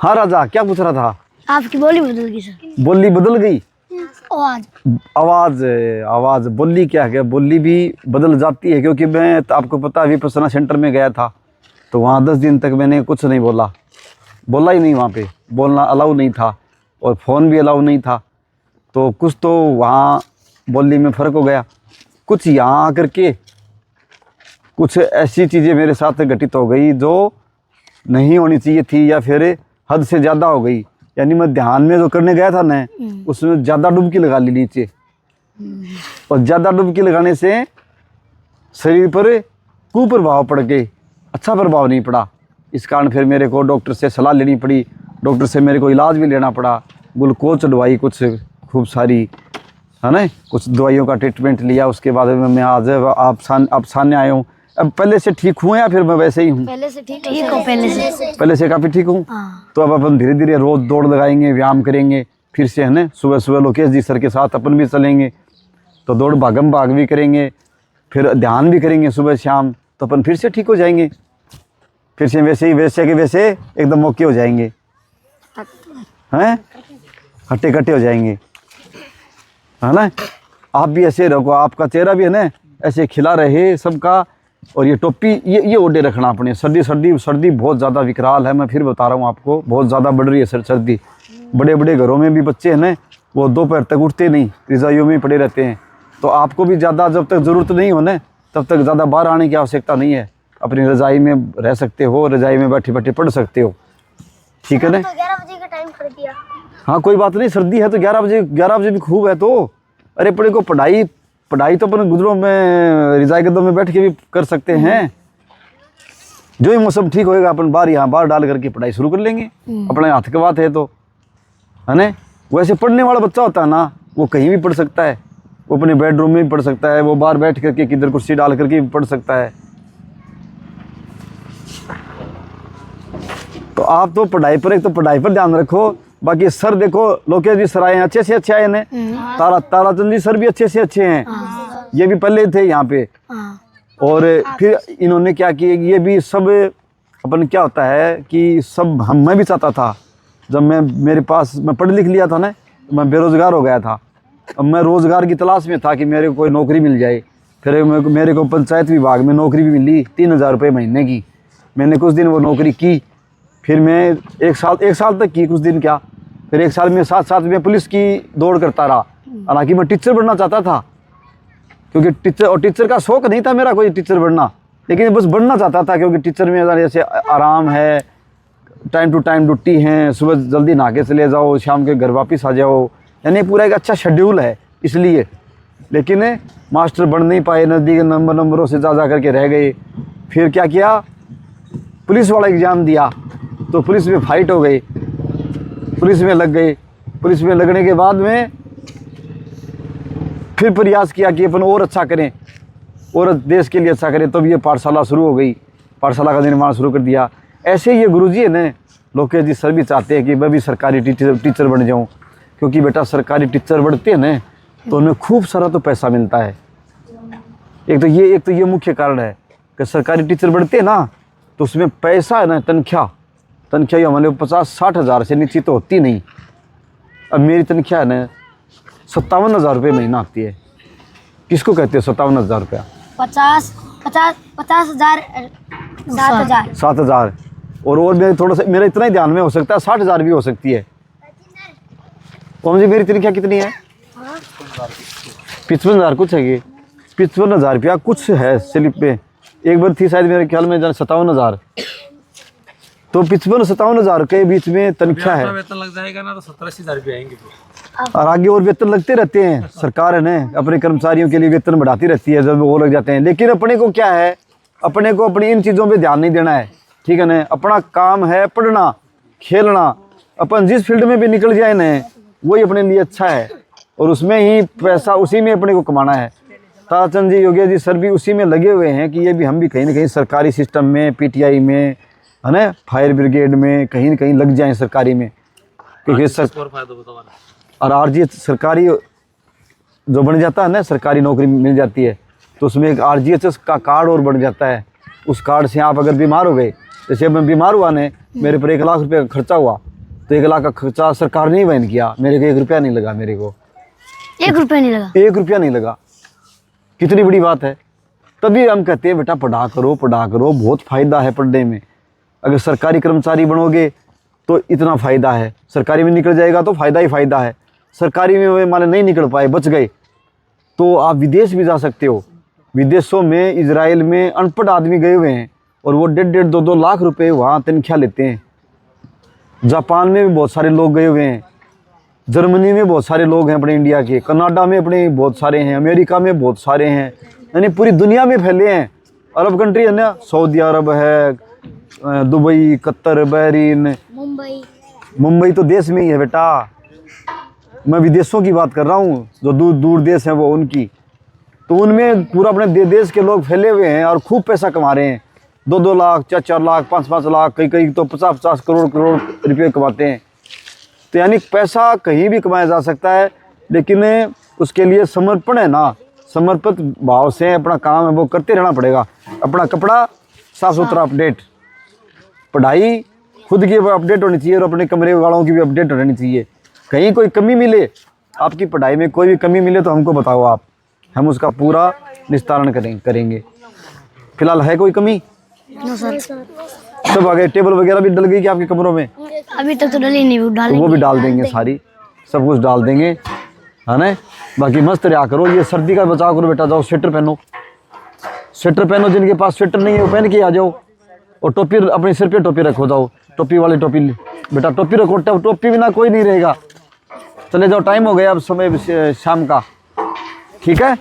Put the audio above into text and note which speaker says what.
Speaker 1: हाँ राजा, क्या पूछ रहा था?
Speaker 2: आपकी बोली बदल गई सर।
Speaker 1: बोली बदल गई?
Speaker 2: आवाज
Speaker 1: आवाज आवाज बोली क्या है? बोली भी बदल जाती है, क्योंकि मैं तो आपको पता विपश्यना सेंटर में गया था तो वहाँ 10 दिन तक मैंने कुछ नहीं बोला ही नहीं। वहाँ पे बोलना अलाउ नहीं था और फ़ोन भी अलाउ नहीं था। तो कुछ तो वहाँ बोली में फ़र्क हो गया। कुछ यहाँ आकर के कुछ ऐसी चीज़ें मेरे साथ घटित हो गई जो नहीं होनी चाहिए थी, या फिर हद से ज़्यादा हो गई। यानी मैं ध्यान में जो करने गया था ना, उसमें ज़्यादा डुबकी लगा ली नीचे, और ज़्यादा डुबकी लगाने से शरीर पर कुप्रभाव पड़ गए, अच्छा प्रभाव नहीं पड़ा। इस कारण फिर मेरे को डॉक्टर से सलाह लेनी पड़ी, डॉक्टर से मेरे को इलाज भी लेना पड़ा, ग्लूकोज चढ़वाई कुछ खूब सारी, है ना, कुछ दवाइयों का ट्रीटमेंट लिया। उसके बाद में मैं आज आप सामने आया हूँ। अब पहले से ठीक हुए या फिर मैं वैसे ही हूँ?
Speaker 2: पहले से ठीक हूँ।
Speaker 1: पहले से काफ़ी ठीक हूँ। तो अब अपन धीरे धीरे रोज़ दौड़ लगाएंगे, व्यायाम करेंगे फिर से, है ना। सुबह सुबह लोकेश जी सर के साथ अपन भी चलेंगे, तो दौड़ भागम भाग भी करेंगे, फिर ध्यान भी करेंगे सुबह शाम, तो अपन फिर से ठीक हो जाएंगे। फिर से वैसे के वैसे एकदम ओके हो जाएंगे, हैं, हट्टे कट्टे हो जाएंगे, है ना। आप भी ऐसे रखो, आपका चेहरा भी है ना ऐसे खिला रहे सबका। और ये टोपी ये ओढ़े रखना अपने। सर्दी बहुत ज़्यादा विकराल है। मैं फिर बता रहा हूँ आपको, बहुत ज़्यादा बढ़ रही है सर्दी। बड़े बड़े घरों में भी बच्चे हैं ना, वो दोपहर तक उठते नहीं, रज़ाइयों में पड़े रहते हैं। तो आपको भी ज़्यादा जब तक ज़रूरत नहीं हो ना, तब तक ज़्यादा बाहर आने की आवश्यकता नहीं है। अपनी रज़ाई में रह सकते हो, रज़ाई में बैठे बैठे पढ़ सकते हो, ठीक है ना।
Speaker 2: 11 बजे का टाइम कर दिया।
Speaker 1: हाँ कोई बात नहीं, सर्दी है तो 11 बजे भी खूब है। तो अरे अपने को पढ़ाई तो अपन गुजरों में रज़ाई गद्दों में बैठ के भी कर सकते हैं। जो ही मौसम ठीक होएगा अपन बाहर डाल करके पढ़ाई शुरू कर लेंगे। अपने हाथ की बात है तो, है ना। वैसे पढ़ने वाला बच्चा होता है ना, वो कहीं भी पढ़ सकता है, वो अपने बेडरूम में भी पढ़ सकता है, वो बाहर बैठ करके किधर कुर्सी डाल करके भी पढ़ सकता है। तो आप तो पढ़ाई पर ध्यान रखो। बाकी सर देखो, लोकेश जी सर आए हैं, अच्छे से अच्छे आए हैं। ताराचंद जी सर भी अच्छे से अच्छे हैं। ये भी पहले थे यहाँ पे। और फिर इन्होंने क्या किया, ये भी सब अपन क्या होता है कि सब मैं भी चाहता था, जब मैं पढ़ लिख लिया था ना, मैं बेरोजगार हो गया था। अब मैं रोजगार की तलाश में था कि मेरे को कोई नौकरी मिल जाए। फिर मेरे को पंचायत विभाग में नौकरी भी मिली 3000 रुपये महीने की। मैंने कुछ दिन वो नौकरी की, फिर मैं एक साल तक की, कुछ दिन क्या, फिर एक साल में साथ में पुलिस की दौड़ करता रहा। हालांकि मैं टीचर बनना चाहता था, क्योंकि टीचर का शौक नहीं था मेरा कोई टीचर बनना, लेकिन बस बनना चाहता था। क्योंकि टीचर में जैसे आराम है, टाइम टू टाइम ड्यूटी है, सुबह जल्दी नहा के चले जाओ, शाम के घर वापस आ जाओ, यानी पूरा एक अच्छा शेड्यूल है इसलिए। लेकिन मास्टर बन नहीं पाए, नज़दीक नंबरों से जा करके रह गए। फिर क्या किया, पुलिस वाला एग्ज़ाम दिया, तो पुलिस में फाइट हो गई, पुलिस में लग गए। पुलिस में लगने के बाद में फिर प्रयास किया कि अपन और अच्छा करें और देश के लिए अच्छा करें। तब ये पाठशाला शुरू हो गई, पाठशाला का निर्माण शुरू कर दिया। ऐसे ये गुरुजी है ना, लोकेश जी सर भी चाहते हैं कि मैं भी सरकारी टीचर बन जाऊं, क्योंकि बेटा सरकारी टीचर बढ़ते हैं ना तो उन्हें खूब सारा तो पैसा मिलता है। एक तो ये मुख्य कारण है कि सरकारी टीचर बढ़ते हैं ना, तो उसमें पैसा है ना, तनख्वाह हमारे 50-60 हज़ार से नीचे तो होती नहीं। अब मेरी तनख्वाह है ना 57,000 रुपये महीना आती है। किसको कहते हो 57,000 रुपया?
Speaker 2: 50,000
Speaker 1: 7,000। और मेरे थोड़ा सा, मेरा इतना ही ध्यान में हो सकता है 60,000 भी हो सकती है। और मुझे मेरी तनख्वाह कितनी है? 55,000 कुछ है। ये 55,000 रुपया कुछ है स्लिप पे। एक बार थी शायद मेरे ख्याल में 57,000। तो 55-57,000 के बीच में तनख्वाह है।
Speaker 3: वेतन लग जाएगा ना तो 70-80 हज़ार रुपये आएंगे।
Speaker 1: और आगे और वेतन लगते रहते हैं। सरकार है ना अपने कर्मचारियों के लिए वेतन बढ़ाती रहती है जब वो लग जाते हैं। लेकिन अपने को क्या है, अपने को अपनी इन चीज़ों पे ध्यान नहीं देना है, ठीक है ना। अपना काम है पढ़ना, खेलना। अपन जिस फील्ड में भी निकल जाए ना, वही अपने लिए अच्छा है, और उसमें ही पैसा, उसी में अपने को कमाना है। ताराचंद जी, योगी जी सर भी उसी में लगे हुए हैं कि ये भी, हम भी कहीं ना कहीं सरकारी सिस्टम में, पीटीआई में, है ना, फायर ब्रिगेड में कहीं ना कहीं लग जाएं सरकारी में। क्योंकि और आरजीएच सरकारी जो बन जाता है ना, सरकारी नौकरी मिल जाती है, तो उसमें एक आरजीएच का कार्ड और बन जाता है। उस कार्ड से आप अगर बीमार हो गए, जैसे मैं बीमार हुआ ने, मेरे पर 1 लाख रुपये का खर्चा हुआ, तो 1 लाख का खर्चा सरकार ने ही वहन किया, मेरे को 1 रुपया नहीं लगा, मेरे को
Speaker 2: 1 रुपया नहीं लगा।
Speaker 1: 1 रुपया नहीं लगा। कितनी बड़ी बात है। तभी हम कहते हैं बेटा पढ़ा करो, बहुत फ़ायदा है पढ़ने में। अगर सरकारी कर्मचारी बनोगे तो इतना फ़ायदा है, सरकारी में निकल जाएगा तो फ़ायदा ही फ़ायदा है। सरकारी में मान नहीं निकल पाए, बच गए, तो आप विदेश भी जा सकते हो। विदेशों में, इजराइल में अनपढ़ आदमी गए हुए हैं और वो 1.5 2 लाख रुपए वहाँ तनख्वाह लेते हैं। जापान में भी बहुत सारे लोग गए हुए हैं, जर्मनी में बहुत सारे लोग हैं अपने इंडिया के, कनाडा में अपने बहुत सारे हैं, अमेरिका में बहुत सारे हैं, यानी पूरी दुनिया में फैले हैं। अरब कंट्री है ना, सऊदी अरब है, दुबई, कतर, बहरीन, मुंबई तो देश में ही है बेटा। मैं विदेशों की बात कर रहा हूँ, जो दूर दूर देश हैं वो उनकी, तो उनमें पूरा अपने देश के लोग फैले हुए हैं और खूब पैसा कमा रहे हैं। 2 लाख, 4 लाख, 5 लाख, कई तो 50 करोड़ रुपये कमाते हैं। तो यानी पैसा कहीं भी कमाया जा सकता है, लेकिन उसके लिए समर्पण है ना, समर्पित भाव से अपना काम है वो करते रहना पड़ेगा। अपना कपड़ा साफ सुथरा, अपडेट, पढ़ाई खुद की अपडेट होनी चाहिए और अपने कमरे वालों की भी अपडेट रहनी चाहिए। कहीं कोई कमी मिले, आपकी पढ़ाई में कोई भी कमी मिले तो हमको बताओ आप, हम उसका पूरा निस्तारण करेंगे। फिलहाल है कोई कमी?
Speaker 2: No sir.
Speaker 1: सब आ गए, टेबल वगैरह भी डल गई कि आपके कमरों में?
Speaker 2: अभी तक तो डली नहीं, वो
Speaker 1: तो
Speaker 2: डालेंगे।
Speaker 1: वो भी डाल देंगे, सारी सब कुछ डाल देंगे, है ना। बाकी मस्त रहा करो, ये सर्दी का बचाव करो बेटा। जाओ स्वेटर पहनो, स्वेटर पहनो, जिनके पास स्वेटर नहीं है वो पहन के आ जाओ। और टोपी अपने सिर पे टोपी रखो, जाओ टोपी वाली टोपी बेटा, टोपी रखो, टोपी बिना कोई नहीं रहेगा। चले जाओ, टाइम हो गया अब, समय शाम का, ठीक है।